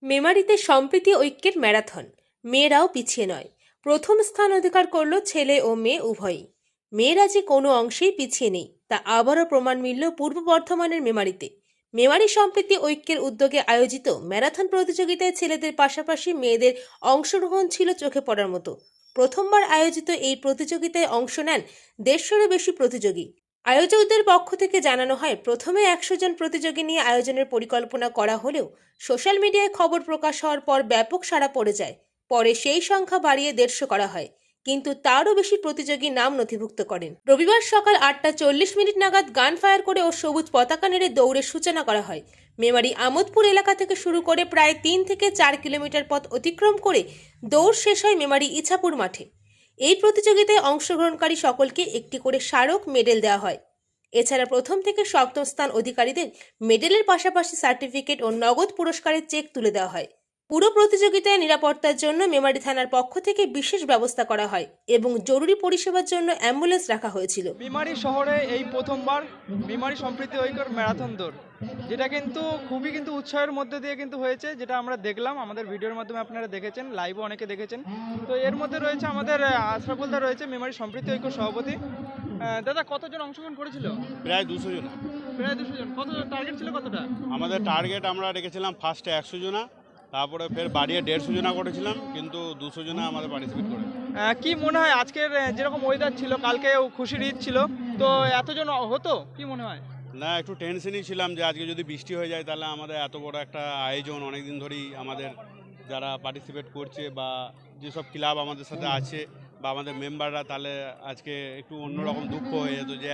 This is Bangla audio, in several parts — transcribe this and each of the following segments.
মেমারিতে সম্প্রীতি ঐক্যের ম্যারাথন, মেয়েরাও পিছিয়ে নয়। প্রথম স্থান অধিকার করল ছেলে ও মেয়ে উভয়ই। মেয়েরা যে কোনো অংশেই পিছিয়ে নেই তা আবারও প্রমাণ মিলল পূর্ব বর্ধমানের মেমারিতে। মেমারি সম্প্রীতি ঐক্যের উদ্যোগে আয়োজিত ম্যারাথন প্রতিযোগিতায় ছেলেদের পাশাপাশি মেয়েদের অংশগ্রহণ ছিল চোখে পড়ার মতো। প্রথমবার আয়োজিত এই প্রতিযোগিতায় অংশ নেন 150-এরও বেশি প্রতিযোগী। আয়োজকদের পক্ষ থেকে জানানো হয়, প্রথমে 100 জন প্রতিযোগী নিয়ে আয়োজনের পরিকল্পনা করা হলেও সোশ্যাল মিডিয়ায় খবর প্রকাশ হওয়ার পর ব্যাপক সাড়া পড়ে যায়। পরে সেই সংখ্যা বাড়িয়ে 150 করা হয়, কিন্তু তারও বেশি প্রতিযোগী নাম নথিভুক্ত করেন। রবিবার সকাল 8:40 নাগাদ গান ফায়ার করে ও সবুজ পতাকা নেড়ে দৌড়ের সূচনা করা হয়। মেমারি আমোদপুর এলাকা থেকে শুরু করে প্রায় 3 থেকে 4 কিলোমিটার পথ অতিক্রম করে দৌড় শেষ হয় মেমারি ইছাপুর মাঠে। এই প্রতিযোগিতায় অংশগ্রহণকারী সকলকে একটি করে স্মারক মেডেল দেওয়া হয়। এছাড়া প্রথম থেকে সপ্তম স্থান অধিকারীদের মেডেলের পাশাপাশি সার্টিফিকেট ও নগদ পুরস্কারের চেক তুলে দেওয়া হয়। পুরো প্রতিযোগিতায় নিরাপত্তার জন্য মেমারি থানার পক্ষ থেকে বিশেষ ব্যবস্থা করা হয় এবং জরুরি পরিষেবার জন্য অ্যাম্বুলেন্স রাখা হয়েছিল। মেমারি শহরে এই প্রথমবার মেমারি সম্প্রীতি ঐক্যর ম্যারাথন দৌড়, যেটা কিন্তু খুবই উৎসাহের মধ্যে দিয়ে হয়েছে, যেটা আমরা দেখলাম আমাদের ভিডিওর মাধ্যমে, আপনারা দেখেছেন, লাইভও অনেকে দেখেছেন। তো এর মধ্যে রয়েছে আমাদের আশরাফুল দা, রয়েছে মেমারি সম্প্রীতি ঐক্য সভাপতি। দাদা, কতজন অংশগ্রহণ করেছিল? প্রায় 200 জন। প্রায় 200 জন। কত টার্গেট ছিল? কতটা? আমাদের টার্গেট আমরা রেখেছিলাম ফার্স্টে 100 জনা, তারপরে ফের বাড়িয়ে 150 জনা করেছিলাম, কিন্তু 200 জনা আমাদের পার্টিসিপেট করে। কি মনে হয় আজকের যেরকম ওয়েদার ছিল, কালকে খুশির ঈদ ছিল, তো এতজন হতো কি মনে হয়? না, একটু টেনশনই ছিলাম যে আজকে যদি বৃষ্টি হয়ে যায় তাহলে আমাদের এত বড় একটা আয়োজন, অনেক দিন ধরেই আমাদের যারা পার্টিসিপেট করছে বা যেসব ক্লাব আমাদের সাথে আছে বা আমাদের মেম্বাররা, তাহলে আজকে একটু অন্যরকম দুঃখ হয়ে যেত যে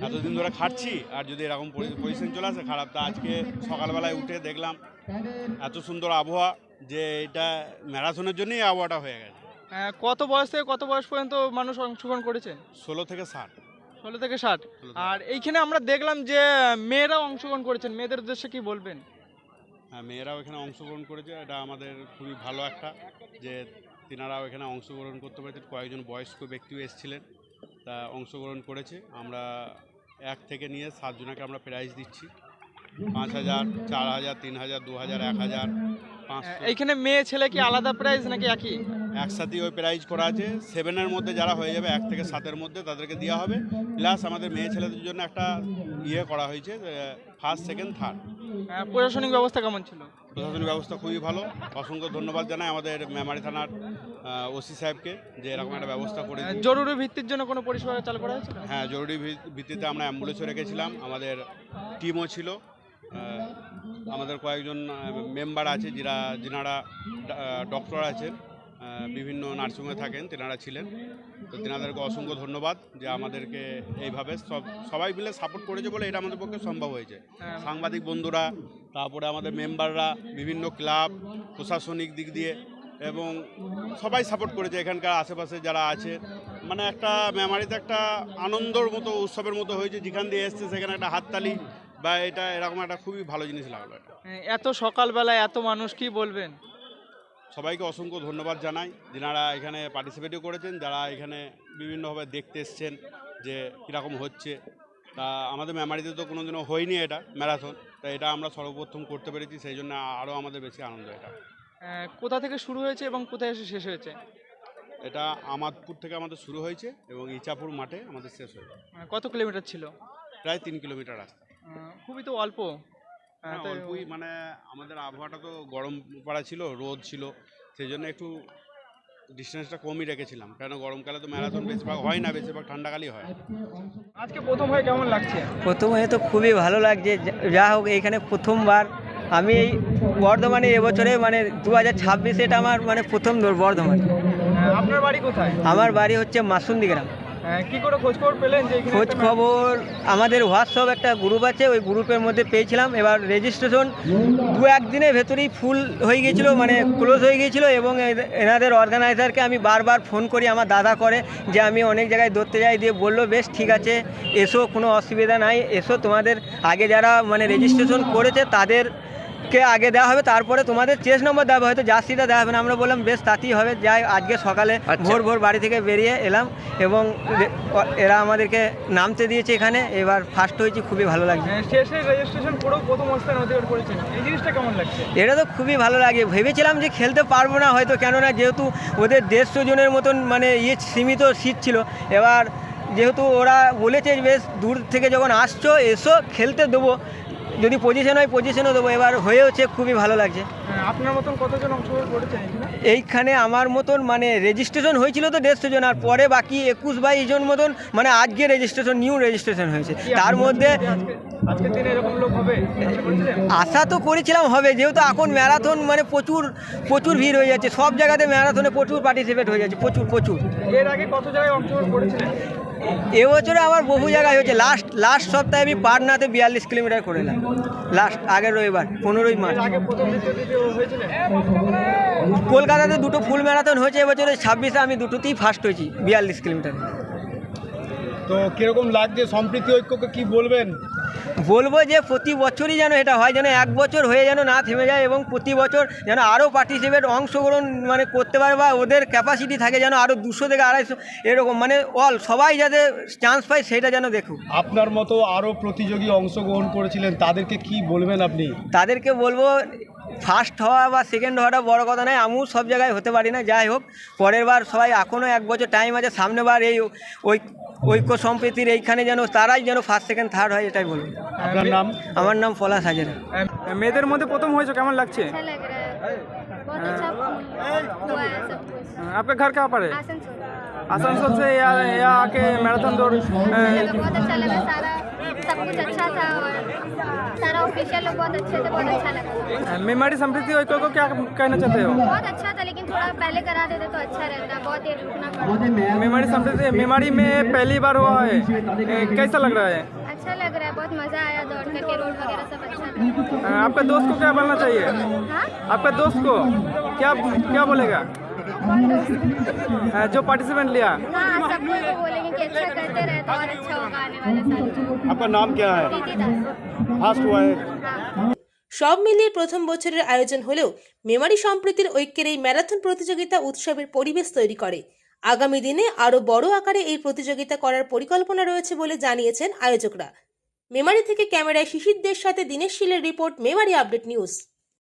এতদিন ধরে খাটছি আর যদি এরকম পজিশন চলে আসে খারাপ। তা আজকে সকালবেলায় উঠে দেখলাম এত সুন্দর আবহাওয়া, যে এটা ম্যারাথনের জন্যই আবহাওয়াটা হয়ে গেছে। কত বয়স থেকে কত বয়স পর্যন্ত মানুষ অংশগ্রহণ করেছেন? 16 থেকে 60। 16 থেকে 60। আর এইখানে আমরা দেখলাম যে মেয়েরাও অংশগ্রহণ করেছেন, মেয়েদের উদ্দেশ্যে কি বলবেন? হ্যাঁ, মেয়েরাও এখানে অংশগ্রহণ করেছে, এটা আমাদের খুবই ভালো একটা, যে তিনারাও এখানে অংশগ্রহণ করতে পেরেছেন। কয়েকজন বয়স্ক ব্যক্তিও এসেছিলেন, তা অংশগ্রহণ করেছে। আমরা 1 থেকে নিয়ে 7 জনাকে আমরা প্রাইজ দিচ্ছি, 5000, 4000, 3000, 2000, 1000, 500। এইখানে মেয়ে ছেলে কি আলাদা প্রাইজ নাকি একই? একসাথেই ওই প্রাইজ করা আছে। 7-এর মধ্যে যারা হয়ে যাবে, 1 থেকে 7-এর মধ্যে তাদেরকে দেওয়া হবে। প্লাস আমাদের মেয়ে ছেলেদের জন্য একটা করা হয়েছে, ফার্স্ট, সেকেন্ড, থার্ড। প্রশাসনিক ব্যবস্থা কেমন ছিল? প্রশাসনিক ব্যবস্থা খুবই ভালো। অসংখ্য ধন্যবাদ জানাই আমাদের মেমারি থানার ওসি সাহেবকে, যে এরকম একটা ব্যবস্থা করে। জরুরি ভিত্তির জন্য কোনো পরিষেবা চালু করা হয়েছিল? হ্যাঁ, জরুরি ভিত্তিতে আমরা অ্যাম্বুলেন্সও রেখেছিলাম, আমাদের টিমও ছিল। আমাদের কয়েকজন মেম্বার আছে যিনারা ডক্টর আছেন, বিভিন্ন নার্সিংহোমে থাকেন, তেনারা ছিলেন। তো তেনাদেরকে অসংখ্য ধন্যবাদ যে আমাদেরকে এইভাবে সবাই মিলে সাপোর্ট করেছে বলে এটা আমাদের পক্ষে সম্ভব হয়েছে। সাংবাদিক বন্ধুরা, তারপরে আমাদের মেম্বাররা, বিভিন্ন ক্লাব, প্রশাসনিক দিক দিয়ে, এবং সবাই সাপোর্ট করেছে। এখানকার আশেপাশে যারা আছে, মানে একটা মেমারিতে একটা আনন্দর মতো, উৎসবের মতো হয়েছে। যেখান দিয়ে এসছে সেখানে একটা হাততালি বা এটা এরকম একটা খুবই ভালো জিনিস লাগলো। এত সকালবেলায় এত মানুষ, কি বলবেন? সবাইকে অসংখ্য ধন্যবাদ জানাই যারা এখানে পার্টিসিপেটও করেছেন, যারা এখানে বিভিন্নভাবে দেখতে এসছেন যে কীরকম হচ্ছে। তা আমাদের মেমারিতে তো কোনোদিনও হয়নি এটা ম্যারাথন, তা এটা আমরা সর্বপ্রথম করতে পেরেছি, সেই জন্য আরও আমাদের বেশি আনন্দ। এটা কোথা থেকে শুরু হয়েছে এবং কোথায় এসে শেষ হয়েছে? এটা আমাদপুর থেকে আমাদের শুরু হয়েছে এবং ইছাপুর মাঠে আমাদের শেষ হয়েছে। কত কিলোমিটার ছিল? প্রায় 3 কিলোমিটার রাস্তা। খুবই তো অল্প। অল্পই, মানে আমাদের আবহাওয়াটা তো গরম পাড়া ছিল, রোদ ছিল, সেই জন্য একটু ডিস্টেন্সটা কমই রেখেছিলাম, কেন গরমকালে তো ম্যারাথন বেশিরভাগ হয় না, বেশিরভাগ ঠান্ডাকালই হয়। আজকে প্রথম হয়ে কেমন লাগছে? প্রথম হয়ে তো খুবই ভালো লাগছে। যা হোক, এইখানে প্রথমবার আমি এই বর্ধমানে এবছরে মানে 2026 এটা আমার মানে প্রথম বর্ধমানে। আপনার বাড়ি কোথায়? আমার বাড়ি হচ্ছে মাসুন্দি গ্রাম। কি করে খোঁজ খবর পেলেন? যে খোঁজ খবর আমাদের হোয়াটসঅ্যাপ একটা গ্রুপ আছে, ওই গ্রুপের মধ্যে পেয়েছিলাম। এবার রেজিস্ট্রেশন 2-1 দিনের ভেতরেই ফুল হয়ে গিয়েছিলো, মানে ক্লোজ হয়ে গিয়েছিলো। এবং এনাদের অর্গানাইজারকে আমি বারবার ফোন করি, আমার দাদা করে, যে আমি অনেক জায়গায় ধরতে যাই, দিয়ে বললো বেশ ঠিক আছে এসো, কোনো অসুবিধা নাই, এসো। তোমাদের আগে যারা মানে রেজিস্ট্রেশন করেছে তাদের কে আগে দেওয়া হবে, তারপরে তোমাদের চেস নম্বর দেওয়া হবে, হয়তো জার্সিটা দেওয়া হবে না। আমরা বললাম বেশ তাতেই হবে, যাই আজকে সকালে আচ্ছা। ভোর বাড়ি থেকে বেরিয়ে এলাম এবং এরা আমাদেরকে নামতে দিয়েছে এখানে, এবার ফার্স্ট হয়েছি, খুবই ভালো লাগছে। শেষে রেজিস্ট্রেশন পুরো প্রথম স্থান অধিকার করেছেন, এই জিনিসটা কেমন লাগছে? এটা তো খুবই ভালো লাগে। ভেবেছিলাম যে খেলতে পারবো না হয়তো, কেননা যেহেতু ওদের 150 জনের মতন মানে সীমিত সিট ছিল। এবার যেহেতু ওরা বলেছে বেশ দূর থেকে যখন আসছো এসো খেলতে দেবো, যদি পজিশন হয় পজিশনও দেবো। এবার হয়েওছে, খুবই ভালো লাগছে। আপনার মতন কতজন অংশগ্রহণ করেছেন এখানে? এইখানে আমার মতন মানে রেজিস্ট্রেশন হয়েছিল তো 150 জন, আর পরে বাকি 21-22 জন মতন মানে আজকে রেজিস্ট্রেশন, নিউ রেজিস্ট্রেশন হয়েছে। তার মধ্যে আজকের দিনে এরকম লোক হবে আশা করছিলেন? আশা তো করেছিলাম হবে, যেহেতু এখন ম্যারাথন মানে প্রচুর প্রচুর ভিড় হয়ে যাচ্ছে, সব জায়গাতে ম্যারাথনে প্রচুর পার্টিসিপেট হয়ে যাচ্ছে, প্রচুর। এর আগে কত জায়গায় অংশগ্রহণ করেছিলেন? এবছরে আমার বহু জায়গায় হয়েছে। লাস্ট সপ্তাহে আমি পাটনাতে 42 কিলোমিটার করে এলাম, আগের রবিবার 15ই মার্চ। আগে প্রথম দ্বিতীয় হয়েছিলেন? কলকাতাতে দুটো ফুল ম্যারাথন হয়েছে, এবছরে 26-এ আমি দুটোতেই ফার্স্ট হয়েছি 42 কিলোমিটার। তো কিরকম লাগছে সম্প্রীতি ঐক্যকে, কি বলবেন? বলবো যে প্রতি বছরই যেন এটা হয়, যেন এক বছর হয়ে যেন না থেমে যায়, এবং প্রতি বছর যেন আরও পার্টিসিপেট অংশগ্রহণ মানে করতে পারে, বা ওদের ক্যাপাসিটি থাকে যেন আরও 200 থেকে 250 এরকম, মানে সবাই যাতে চান্স পায় সেটা যেন দেখুক। আপনার মতো আরও প্রতিযোগী অংশগ্রহণ করেছিলেন, তাদেরকে কি বলবেন আপনি? তাদেরকে বলবো ফার্স্ট হওয়া বা সেকেন্ড হওয়াটা বড় কথা নয়, আমিও সব জায়গায় হতে পারি না, যাই হোক পরের বার সবাই, এখনও 1 বছর টাইম আছে, সামনে বার এই ঐক্য সম্প্রীতির এইখানে যেন তারাই যেন ফার্স্ট সেকেন্ড থার্ড হয়, এটাই বলবো। আপনার নাম? আমার নাম পলাশ হাজরা। মেয়েদের মধ্যে প্রথম হয়েছে, কেমন লাগছে? अच्छा लग रहा है, बहुत अच्छा हुआ है सब कुछ। आपका घर कहाँ पर है? आसनसोल आसनसोल से यहाँ आके मैराथन दौड़ बहुत अच्छा लगा, सारा सब कुछ अच्छा था और सारा ऑफिशियल लोग बहुत अच्छे थे, बहुत अच्छा लगा। मेमाड़ी समृद्धि ঐক্য को क्या कहना चाहते हो? बहुत अच्छा था, लेकिन थोड़ा पहले करा देते तो अच्छा रहता, बहुत देर रुकना पड़ा। मेमाड़ी समृद्धि मेमाड़ी में पहली बार हुआ है, कैसा लग रहा है? अच्छा लग रहा है, बहुत मज़ा आया दौड़ करके, रोड वगैरह सब अच्छा था। आपका दोस्त को क्या बोलना चाहिए? हाँ, आपका दोस्त को क्या बोलेगा कौन दोस्त? जो पार्टिसिपेंट लिया? हाँ, सबको को बोलेंगे कि अच्छा करते रहे तो और अच्छा होगा आने वाले साल। आपका नाम क्या है? प्रीति दास। ফার্স্ট हुआ है? हाँ। সব মিলিয়ে প্রথম বছরের আয়োজন হলেও মেমারি সম্প্রীতির ঐক্যের এই ম্যারাথন প্রতিযোগিতা উৎসবের পরিবেশ তৈরি করে। আগামী দিনে আরও বড় আকারে এই প্রতিযোগিতা করার পরিকল্পনা রয়েছে বলে জানিয়েছেন আয়োজকরা। মেমারি থেকে ক্যামেরায় শিশিরদের সাথে দীনেশ শীলের রিপোর্ট, মেমারি আপডেট নিউজ।